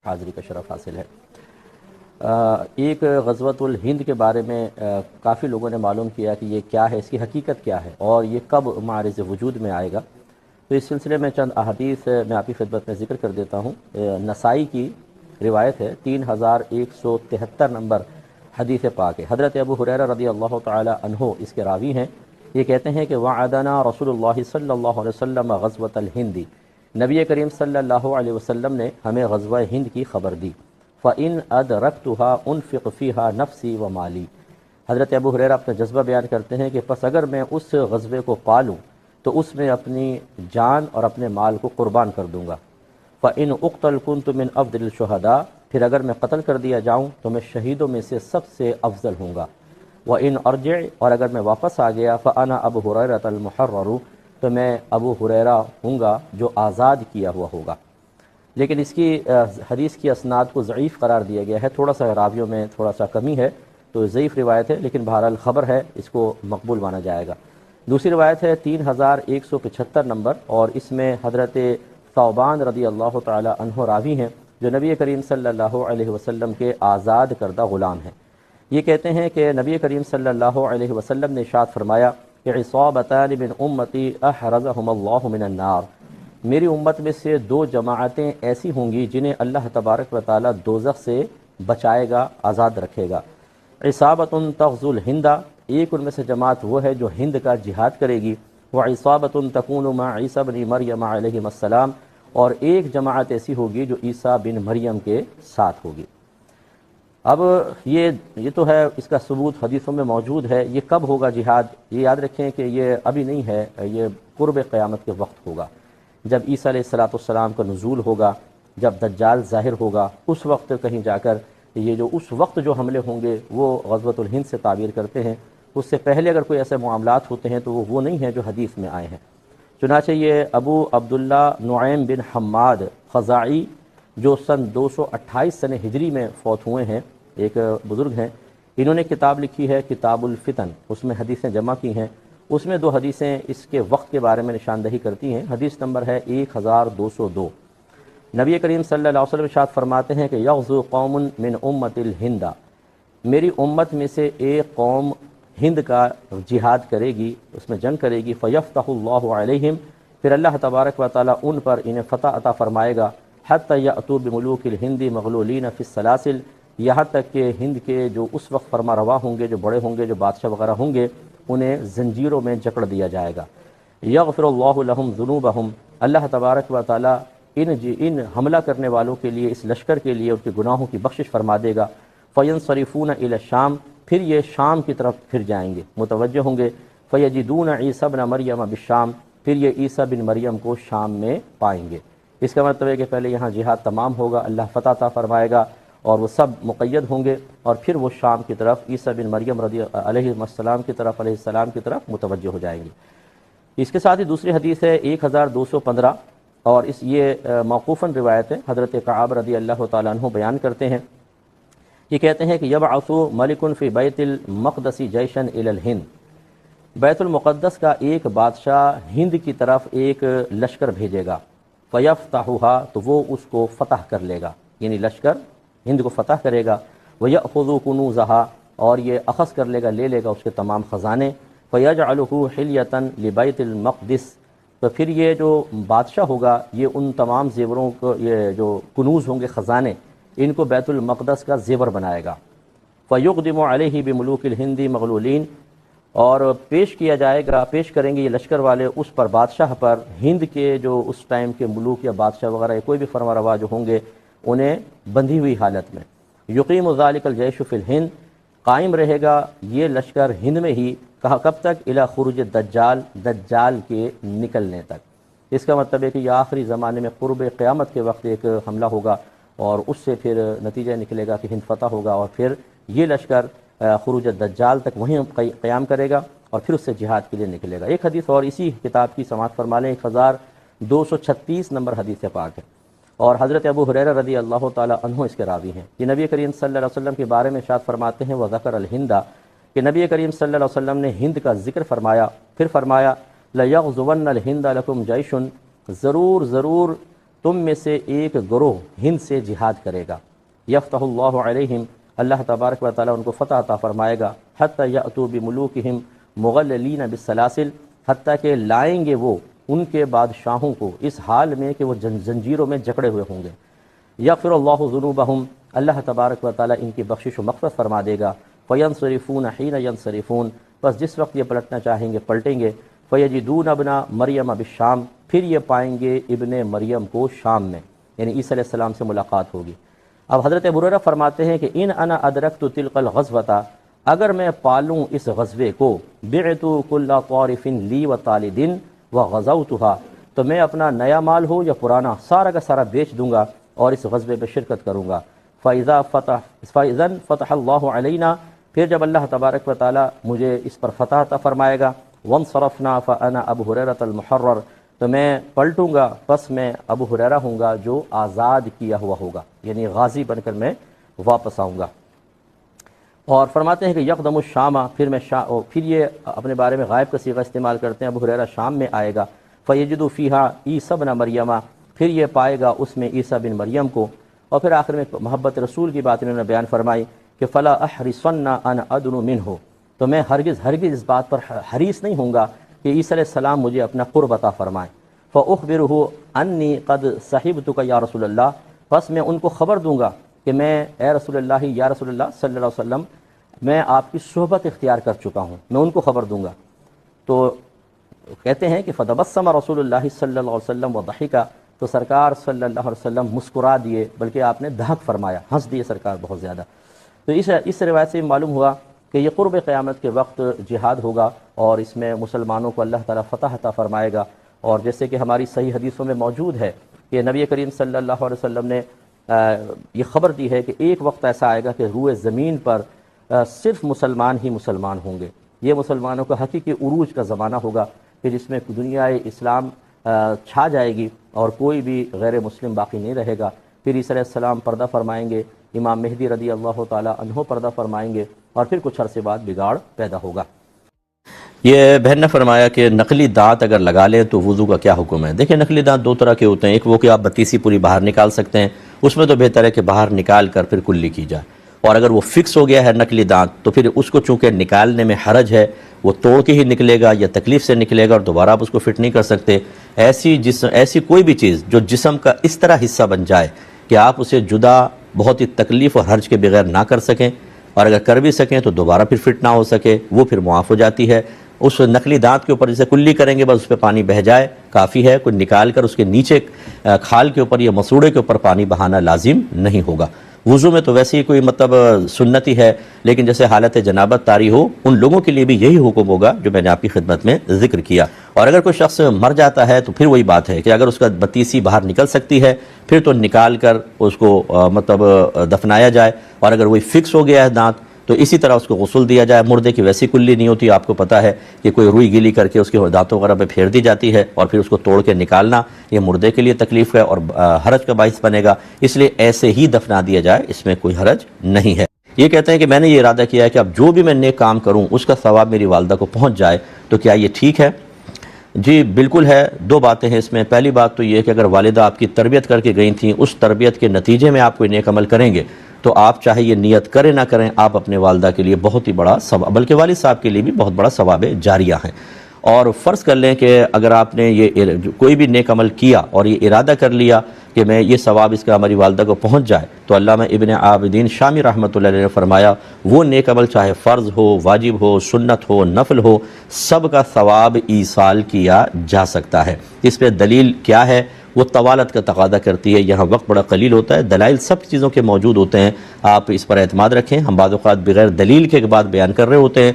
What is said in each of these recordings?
حاضری کا شرف حاصل ہے۔ ایک غزوۃ الہند کے بارے میں کافی لوگوں نے معلوم کیا کہ یہ کیا ہے، اس کی حقیقت کیا ہے اور یہ کب معرض وجود میں آئے گا۔ تو اس سلسلے میں چند احادیث میں آپ کی خدمت میں ذکر کر دیتا ہوں۔ نسائی کی روایت ہے، 3173 نمبر حدیث پاک ہے۔ حضرت ابو ہریرہ رضی اللہ تعالی عنہ اس کے راوی ہیں۔ یہ کہتے ہیں کہ وعدنا رسول اللہ صلی اللہ علیہ وسلم غزوۃ الہند، نبی کریم صلی اللہ علیہ وسلم نے ہمیں غزوہ ہند کی خبر دی۔ فَإِنْ أَدْرَكْتُهَا أُنْفِقُ فِيهَا نَفْسِي وَمَالِي، حضرت ابو ہریرہ اپنا جذبہ بیان کرتے ہیں کہ پس اگر میں اس غزوے کو پالوں تو اس میں اپنی جان اور اپنے مال کو قربان کر دوں گا۔ فَإِنْ أُقْتَلْ كُنْتُ مِنْ أَفْضَلِ الشُّهَدَاءِ، پھر اگر میں قتل کر دیا جاؤں تو میں شہیدوں میں سے سب سے افضل ہوں گا۔ وَإِنْ أَرْجِعْ، اور اگر میں واپس آ گیا، فَأَنَا أَبُو هُرَيْرَةَ الْمُحَرَّرُ، تو میں ابو ہریرہ ہوں گا جو آزاد کیا ہوا ہوگا۔ لیکن اس کی حدیث کی اسناد کو ضعیف قرار دیا گیا ہے، تھوڑا سا راویوں میں تھوڑا سا کمی ہے، تو ضعیف روایت ہے، لیکن بہرحال خبر ہے، اس کو مقبول مانا جائے گا۔ دوسری روایت ہے 3175 نمبر، اور اس میں حضرت ثوبان رضی اللہ تعالی عنہ راوی ہیں جو نبی کریم صلی اللہ علیہ وسلم کے آزاد کردہ غلام ہیں۔ یہ کہتے ہیں کہ نبی کریم صلی اللہ علیہ وسلم نے ارشاد فرمایا کہ عصابتان من امتی احرزہم اللہ من النار، میری امت میں سے دو جماعتیں ایسی ہوں گی جنہیں اللہ تبارک و تعالی دوزخ سے بچائے گا، آزاد رکھے گا۔ عصابۃ تغزو الہند، ایک ان میں سے جماعت وہ ہے جو ہند کا جہاد کرے گی۔ وعصابۃ تکون مع عیسیٰ بن مریم علیہ السلام، اور ایک جماعت ایسی ہوگی جو عیسیٰ بن مریم کے ساتھ ہوگی۔ اب یہ تو ہے، اس کا ثبوت حدیثوں میں موجود ہے۔ یہ کب ہوگا جہاد؟ یہ یاد رکھیں کہ یہ ابھی نہیں ہے، یہ قرب قیامت کے وقت ہوگا، جب عیسیٰ علیہ السلام کا نزول ہوگا، جب دجال ظاہر ہوگا، اس وقت کہیں جا کر یہ جو اس وقت جو حملے ہوں گے وہ غزوۃ الہند سے تعبیر کرتے ہیں۔ اس سے پہلے اگر کوئی ایسے معاملات ہوتے ہیں تو وہ نہیں ہیں جو حدیث میں آئے ہیں۔ چنانچہ یہ ابو عبداللہ نعیم بن حماد خزاعی جو سن 228 سن ہجری میں فوت ہوئے ہیں، ایک بزرگ ہیں، انہوں نے کتاب لکھی ہے کتاب الفتن، اس میں حدیثیں جمع کی ہیں۔ اس میں دو حدیثیں اس کے وقت کے بارے میں نشاندہی کرتی ہیں۔ حدیث نمبر ہے 1202۔ نبی کریم صلی اللہ علیہ وسلم ارشاد فرماتے ہیں کہ یغزو قوم من امت الہند، میری امت میں سے ایک قوم ہند کا جہاد کرے گی، اس میں جنگ کرے گی۔ فیفتح اللہ علیہم، پھر اللہ تبارک و تعالی ان پر انہیں فتح عطا فرمائے گا۔ حتی یأتوا بملوک الہند مغلولین فی السلاسل، یہاں تک کہ ہند کے جو اس وقت فرما روا ہوں گے، جو بڑے ہوں گے، جو بادشاہ وغیرہ ہوں گے، انہیں زنجیروں میں جکڑ دیا جائے گا۔ یغفر اللہ لہم ذنوبہم، اللہ تبارک و تعالی ان حملہ کرنے والوں کے لیے، اس لشکر کے لیے ان کے گناہوں کی بخشش فرما دے گا۔ فینصرفون الی الشام، پھر یہ شام کی طرف پھر جائیں گے، متوجہ ہوں گے۔ فیجدون عیسیٰ بن مریم بالشام، پھر یہ عیسیٰ بن مریم کو شام میں پائیں گے۔ اس کا مطلب ہے کہ پہلے یہاں جہاد تمام ہوگا، اللہ فتح عطا فرمائے گا اور وہ سب مقید ہوں گے، اور پھر وہ شام کی طرف عیسیٰ بن مریم علیہ السلام کی طرف متوجہ ہو جائیں گے۔ اس کے ساتھ ہی دوسری حدیث ہے 1215، اور یہ موقوفاً روایت ہے، حضرت کعب رضی اللہ تعالیٰ عنہ بیان کرتے ہیں، یہ کہتے ہیں کہ یبعث ملک فی بیت المقدس جیشا الی الہند، بیت المقدس کا ایک بادشاہ ہند کی طرف ایک لشکر بھیجے گا۔ فیفتحھا، تو وہ اس کو فتح کر لے گا، یعنی لشکر ہند کو فتح کرے گا۔ وَيَأْخُذُ كُنُوزَهَا، اور یہ اخذ کر لے گا، لے لے گا اس کے تمام خزانے۔ فَيَجْعَلُهُ حِلْيَةً لِبَيْتِ الْمَقْدِسِ، تو پھر یہ جو بادشاہ ہوگا یہ ان تمام زیوروں کو، یہ جو کنوز ہوں گے، خزانے، ان کو بیت المقدس کا زیور بنائے گا۔ فَيُقْدِمُ عَلَيْهِ بِمُلُوكِ الْهِنْدِ مَغْلُولِينَ، اور پیش کیا جائے گا، پیش کریں گے یہ لشکر والے اس پر، بادشاہ پر، ہند کے جو اس ٹائم کے ملوک یا بادشاہ وغیرہ کوئی بھی فرما روا جو ہوں گے، انہیں بندھی ہوئی حالت میں۔ یقیم ذالک الجیش فی الہند، قائم رہے گا یہ لشکر ہند میں ہی، کہا کب تک؟ الی خروج الدجال، دجال کے نکلنے تک۔ اس کا مطلب ہے کہ یہ آخری زمانے میں قرب قیامت کے وقت ایک حملہ ہوگا، اور اس سے پھر نتیجہ نکلے گا کہ ہند فتح ہوگا، اور پھر یہ لشکر خروج الدجال تک وہیں قیام کرے گا، اور پھر اس سے جہاد کے لیے نکلے گا۔ ایک حدیث اور اسی کتاب کی سماعت فرما لیں، 1236 نمبر حدیث پاک ہے، اور حضرت ابو ہریرہ رضی اللہ تعالی عنہ اس کے راوی ہیں۔ یہ نبی کریم صلی اللہ علیہ وسلم کے بارے میں ارشاد فرماتے ہیں وذکر الہند، کہ نبی کریم صلی اللہ علیہ وسلم نے ہند کا ذکر فرمایا، پھر فرمایا لَيَغْزُوَنَّ الْهِنْدَ لَكُمْ جَيْشٌ، ضرور تم میں سے ایک گروہ ہند سے جہاد کرے گا، یفتح اللہ علیہم، اللہ تبارک و تعالیٰ ان کو فتح عطا فرمائے گا، حتی یأتوا بملوکہم مغللین بالسلاسل، حتیٰ کہ لائیں گے وہ ان کے بادشاہوں کو اس حال میں کہ وہ زنجیروں میں جکڑے ہوئے ہوں گے، یغفر اللہ ذنوبہم، اللہ تبارک و تعالیٰ ان کی بخشش و مغفرت فرما دے گا، فینصرفون حین ینصرفون، بس جس وقت یہ پلٹنا چاہیں گے پلٹیں گے، فیجدون ابن مریم بالشام، پھر یہ پائیں گے ابن مریم کو شام میں، یعنی عیسیٰ علیہ السلام سے ملاقات ہوگی۔ اب حضرت ابو ہریرہ فرماتے ہیں کہ ان انا ادرکت تلک الغزوۃ، اگر میں پالوں اس غزوے کو، بعت کل طارف لی و طالد وغزوتها، تو میں اپنا نیا مال ہو یا پرانا سارا کا سارا بیچ دوں گا اور اس غزوے پہ شرکت کروں گا۔ فَإِذًا فتح اللہ علینا، پھر جب اللہ تبارک و تعالیٰ مجھے اس پر فتح عطا فرمائے گا، وانصرفنا فانا ابو ہریرہ المحرر، تو میں پلٹوں گا، پس میں ابو ہریرہ ہوں گا جو آزاد کیا ہوا ہوگا، یعنی غازی بن کر میں واپس آؤں گا۔ اور فرماتے ہیں کہ یقدم الشام، پھر یہ اپنے بارے میں غائب کا صیغہ استعمال کرتے ہیں، ابو ہریرہ شام میں آئے گا، فیجد فیہا عیسی بن مریم، پھر یہ پائے گا اس میں عیسیٰ بن مریم کو۔ اور پھر آخر میں محبت رسول کی بات انہوں نے بیان فرمائی کہ فلا احرصن ان ادنو منہ، تو میں ہرگز اس بات پر حریص نہیں ہوں گا کہ عیسیٰ علیہ السلام مجھے اپنا قرب عطا فرمائیں۔ فاخبرہ انی قد صحبتک یا رسول اللہ، پس میں ان کو خبر دوں گا کہ میں اے رسول اللہ، یا رسول اللہ صلی اللہ علیہ وسلم، میں آپ کی صحبت اختیار کر چکا ہوں، میں ان کو خبر دوں گا۔ تو کہتے ہیں کہ فتبسم رسول اللہ صلی اللہ علیہ وسلم وضحک، تو سرکار صلی اللہ علیہ وسلم مسکرا دیے، بلکہ آپ نے دہک فرمایا، ہنس دیے سرکار بہت زیادہ۔ تو اس روایت سے معلوم ہوا کہ یہ قرب قیامت کے وقت جہاد ہوگا اور اس میں مسلمانوں کو اللہ تعالیٰ فتح عطا فرمائے گا۔ اور جیسے کہ ہماری صحیح حدیثوں میں موجود ہے کہ نبی کریم صلی اللہ علیہ وسلم نے یہ خبر دی ہے کہ ایک وقت ایسا آئے گا کہ روئے زمین پر صرف مسلمان ہی مسلمان ہوں گے، یہ مسلمانوں کا حقیقی عروج کا زمانہ ہوگا کہ جس میں دنیا اسلام چھا جائے گی اور کوئی بھی غیر مسلم باقی نہیں رہے گا۔ پھر عیسیٰ علیہ السلام پردہ فرمائیں گے، امام مہدی رضی اللہ تعالیٰ عنہ پردہ فرمائیں گے، اور پھر کچھ عرصے بعد بگاڑ پیدا ہوگا۔ یہ بہن نے فرمایا کہ نقلی دانت اگر لگا لیں تو وضو کا کیا حکم ہے؟ دیکھیں نقلی دانت دو طرح کے ہوتے ہیں، ایک وہ کہ آپ بتیسی پوری باہر نکال سکتے ہیں، اس میں تو بہتر ہے کہ باہر نکال کر پھر کلی کی جائے، اور اگر وہ فکس ہو گیا ہے نقلی دانت تو پھر اس کو چونکہ نکالنے میں حرج ہے، وہ توڑ کے ہی نکلے گا یا تکلیف سے نکلے گا اور دوبارہ آپ اس کو فٹ نہیں کر سکتے۔ ایسی کوئی بھی چیز جو جسم کا اس طرح حصہ بن جائے کہ آپ اسے جدا بہت ہی تکلیف اور حرج کے بغیر نہ کر سکیں، اور اگر کر بھی سکیں تو دوبارہ پھر فٹ نہ ہو سکے، وہ پھر معاف ہو جاتی ہے۔ اس نقلی دانت کے اوپر جیسے کلی کریں گے بس اس پہ پانی بہہ جائے کافی ہے، کوئی نکال کر اس کے نیچے کھال کے اوپر یا مسوڑے کے اوپر پانی بہانا لازم نہیں ہوگا۔ وضو میں تو ویسے ہی کوئی سنتی ہے، لیکن جیسے حالت جنابت طاری ہو ان لوگوں کے لیے بھی یہی حکم ہوگا جو میں نے آپ کی خدمت میں ذکر کیا۔ اور اگر کوئی شخص مر جاتا ہے تو پھر وہی بات ہے کہ اگر اس کا بتیسی باہر نکل سکتی ہے پھر تو نکال کر اس کو دفنایا جائے، اور اگر وہی فکس ہو گیا ہے دانت تو اسی طرح اس کو غسل دیا جائے۔ مردے کی ویسی کلی نہیں ہوتی، آپ کو پتہ ہے کہ کوئی روئی گیلی کر کے اس کے دانتوں وغیرہ پہ پھیر دی جاتی ہے اور پھر اس کو توڑ کے نکالنا یہ مردے کے لیے تکلیف ہے اور حرج کا باعث بنے گا، اس لیے ایسے ہی دفنا دیا جائے، اس میں کوئی حرج نہیں ہے۔ یہ کہتے ہیں کہ میں نے یہ ارادہ کیا ہے کہ اب جو بھی میں نیک کام کروں اس کا ثواب میری والدہ کو پہنچ جائے، تو کیا یہ ٹھیک ہے؟ جی بالکل ہے، دو باتیں ہیں اس میں۔ پہلی بات تو یہ کہ اگر والدہ آپ کی تربیت کر کے گئی تھیں، اس تربیت کے نتیجے میں آپ کوئی نیک عمل کریں گے تو آپ چاہے یہ نیت کریں نہ کریں، آپ اپنے والدہ کے لیے بہت ہی بڑا ثواب، بلکہ والد صاحب کے لیے بھی بہت بڑا ثواب جاریہ ہیں۔ اور فرض کر لیں کہ اگر آپ نے یہ کوئی بھی نیک عمل کیا اور یہ ارادہ کر لیا کہ میں یہ ثواب اس کا ہماری والدہ کو پہنچ جائے، تو علامہ ابن عابدین شامی رحمۃ اللہ علیہ نے فرمایا وہ نیک عمل چاہے فرض ہو، واجب ہو، سنت ہو، نفل ہو، سب کا ثواب ایصال کیا جا سکتا ہے۔ اس پہ دلیل کیا ہے؟ وہ طوالت کا تقاضا کرتی ہے، یہاں وقت بڑا قلیل ہوتا ہے، دلائل سب چیزوں کے موجود ہوتے ہیں، آپ اس پر اعتماد رکھیں۔ ہم بعض اوقات بغیر دلیل کے بعد بیان کر رہے ہوتے ہیں،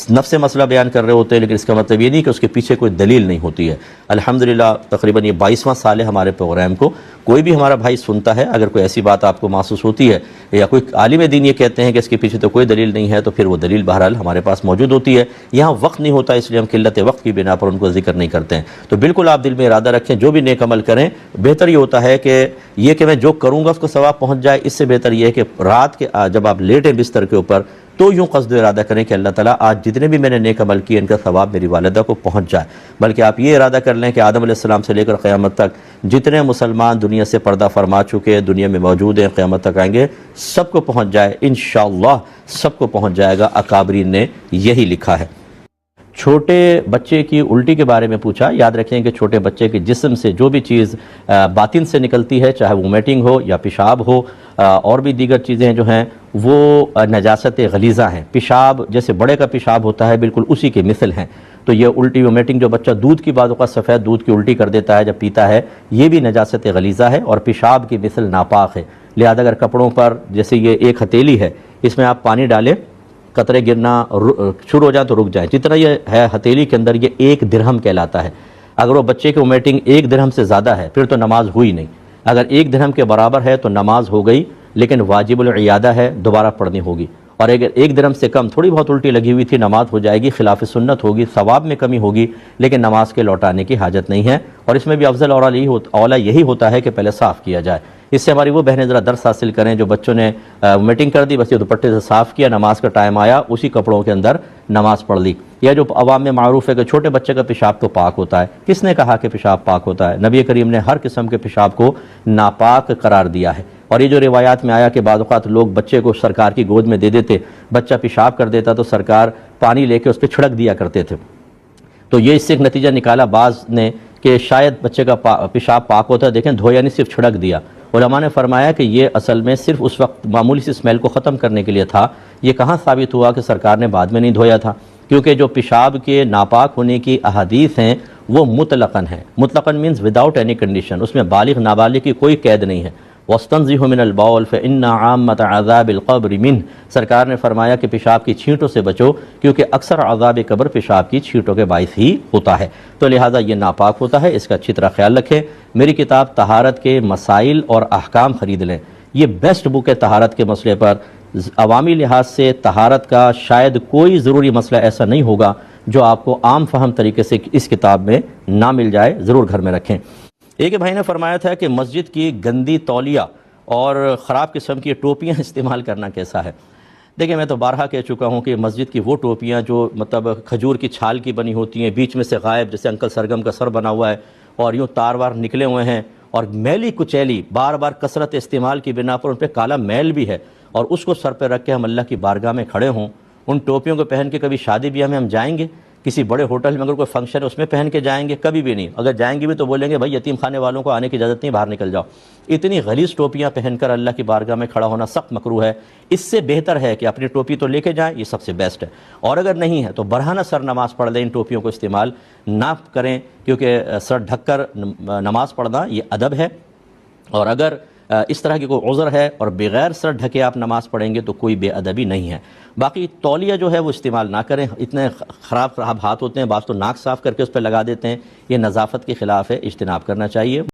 نفس مسئلہ بیان کر رہے ہوتے ہیں، لیکن اس کا مطلب یہ نہیں کہ اس کے پیچھے کوئی دلیل نہیں ہوتی ہے۔ الحمدللہ تقریباً یہ 22واں سال ہے ہمارے پروگرام کو، کوئی بھی ہمارا بھائی سنتا ہے، اگر کوئی ایسی بات آپ کو محسوس ہوتی ہے یا کوئی عالم دین یہ کہتے ہیں کہ اس کے پیچھے تو کوئی دلیل نہیں ہے، تو پھر وہ دلیل بہرحال ہمارے پاس موجود ہوتی ہے۔ یہاں وقت نہیں ہوتا، اس لیے ہم قلت وقت کی بنا پر ان کو ذکر نہیں کرتے ہیں۔ تو بالکل آپ دل میں ارادہ رکھیں، جو بھی نیک عمل کریں، بہتر یہ ہوتا ہے کہ میں جو کروں گا اس کو ثواب پہنچ جائے، اس سے بہتر یہ ہے کہ رات کے جب آپ لیٹیں بستر کے اوپر تو تو یوں قصد و ارادہ کریں کہ اللہ تعالیٰ آج جتنے بھی میں نے نیک عمل کیے ان کا ثواب میری والدہ کو پہنچ جائے، بلکہ آپ یہ ارادہ کر لیں کہ آدم علیہ السلام سے لے کر قیامت تک جتنے مسلمان دنیا سے پردہ فرما چکے دنیا میں موجود ہیں قیامت تک آئیں گے، سب کو پہنچ جائے، انشاءاللہ سب کو پہنچ جائے گا۔ اکابرین نے یہی لکھا ہے۔ چھوٹے بچے کی الٹی کے بارے میں پوچھا۔ یاد رکھیں کہ چھوٹے بچے کے جسم سے جو بھی چیز باطن سے نکلتی ہے، چاہے وومیٹنگ ہو یا پیشاب ہو، اور بھی دیگر چیزیں جو ہیں وہ نجاست غلیظہ ہیں۔ پیشاب جیسے بڑے کا پیشاب ہوتا ہے بالکل اسی کے مثل ہیں، تو یہ الٹی وومیٹنگ جو بچہ دودھ کی بعض اوقات سفید دودھ کی الٹی کر دیتا ہے جب پیتا ہے، یہ بھی نجاست غلیظہ ہے اور پیشاب کی مثل ناپاک ہے۔ لہذا اگر کپڑوں پر جیسے یہ ایک ہتھیلی ہے، اس میں آپ پانی ڈالیں، قطرے گرنا شروع ہو جائیں تو رک جائیں، جتنا یہ ہے ہتھیلی کے اندر یہ 1 درہم کہلاتا ہے۔ اگر وہ بچے کی وومیٹنگ 1 درہم سے زیادہ ہے پھر تو نماز ہوئی نہیں، اگر 1 درہم کے برابر ہے تو نماز ہو گئی، لیکن واجب العیادہ ہے، دوبارہ پڑھنی ہوگی۔ اور اگر 1 درہم سے کم تھوڑی بہت الٹی لگی ہوئی تھی، نماز ہو جائے گی، خلاف سنت ہوگی، ثواب میں کمی ہوگی، لیکن نماز کے لوٹانے کی حاجت نہیں ہے۔ اور اس میں بھی افضل اور اولا یہی ہوتا ہے کہ پہلے صاف کیا جائے۔ اس سے ہماری وہ بہنیں ذرا درس حاصل کریں جو بچوں نے میٹنگ کر دی، بس یہ دوپٹے سے صاف کیا، نماز کا ٹائم آیا اسی کپڑوں کے اندر نماز پڑھ لی۔ یا جو عوام میں معروف ہے کہ چھوٹے بچے کا پیشاب تو پاک ہوتا ہے، کس نے کہا کہ پیشاب پاک ہوتا ہے؟ نبی کریم نے ہر قسم کے پیشاب کو ناپاک قرار دیا ہے۔ اور یہ جو روایات میں آیا کہ بعض اوقات لوگ بچے کو سرکار کی گود میں دے دیتے، بچہ پیشاب کر دیتا تو سرکار پانی لے کے اس پہ چھڑک دیا کرتے تھے، تو یہ اس سے ایک نتیجہ نکالا بعض نے کہ شاید بچے کا پیشاب پاک ہوتا ہے، دیکھیں دھویا نہیں، صرف چھڑک دیا۔ علماء نے فرمایا کہ یہ اصل میں صرف اس وقت معمولی سی اسمیل کو ختم کرنے کے لیے تھا۔ یہ کہاں ثابت ہوا کہ سرکار نے بعد میں نہیں دھویا تھا؟ کیونکہ جو پیشاب کے ناپاک ہونے کی احادیث ہیں وہ مطلقاً ہیں۔ مطلقاً مینز وداؤٹ اینی کنڈیشن، اس میں بالغ نابالغ کی کوئی قید نہیں ہے۔ وَاسْتَنزِهُ مِنَ الْبَوْلِ فَإِنَّ عَامَّةَ عَذَابِ الْقَبْرِ مِنْهُ، سرکار نے فرمایا کہ پیشاب کی چھینٹوں سے بچو، کیونکہ اکثر عذاب قبر پیشاب کی چھینٹوں کے باعث ہی ہوتا ہے، تو لہٰذا یہ ناپاک ہوتا ہے، اس کا اچھی طرح خیال رکھیں۔ میری کتاب طہارت کے مسائل اور احکام خرید لیں، یہ بیسٹ بک ہے طہارت کے مسئلے پر۔ عوامی لحاظ سے طہارت کا شاید کوئی ضروری مسئلہ ایسا نہیں ہوگا جو آپ کو عام فہم طریقے سے اس کتاب میں نہ مل جائے، ضرور گھر میں رکھیں۔ ایک بھائی نے فرمایا تھا کہ مسجد کی گندی تولیہ اور خراب قسم کی ٹوپیاں استعمال کرنا کیسا ہے؟ دیکھیں میں تو بارہا کہہ چکا ہوں کہ مسجد کی وہ ٹوپیاں جو مطلب کھجور کی چھال کی بنی ہوتی ہیں، بیچ میں سے غائب جیسے انکل سرگم کا سر بنا ہوا ہے اور یوں تار وار نکلے ہوئے ہیں، اور میلی کچیلی بار بار کثرت استعمال کی بنا پر ان پہ کالا میل بھی ہے، اور اس کو سر پہ رکھ کے ہم اللہ کی بارگاہ میں کھڑے ہوں، ان ٹوپیوں کو پہن کے کبھی شادی بیاہ میں ہم جائیں گے؟ کسی بڑے ہوٹل میں اگر کوئی فنکشن ہے اس میں پہن کے جائیں گے؟ کبھی بھی نہیں۔ اگر جائیں گے بھی تو بولیں گے بھائی یتیم خانے والوں کو آنے کی اجازت نہیں، باہر نکل جاؤ۔ اتنی غلیظ ٹوپیاں پہن کر اللہ کی بارگاہ میں کھڑا ہونا سخت مکروہ ہے۔ اس سے بہتر ہے کہ اپنی ٹوپی تو لے کے جائیں، یہ سب سے بیسٹ ہے، اور اگر نہیں ہے تو برہنہ سر نماز پڑھ لیں، ان ٹوپیوں کو استعمال نہ کریں، کیونکہ سر ڈھک کر نماز پڑھنا یہ ادب ہے، اور اگر اس طرح کی کوئی عذر ہے اور بغیر سر ڈھکے آپ نماز پڑھیں گے تو کوئی بے ادبی نہیں ہے۔ باقی تولیہ جو ہے وہ استعمال نہ کریں، اتنے خراب ہاتھ ہوتے ہیں، بعض تو ناک صاف کر کے اس پہ لگا دیتے ہیں، یہ نظافت کے خلاف ہے، اجتناب کرنا چاہیے۔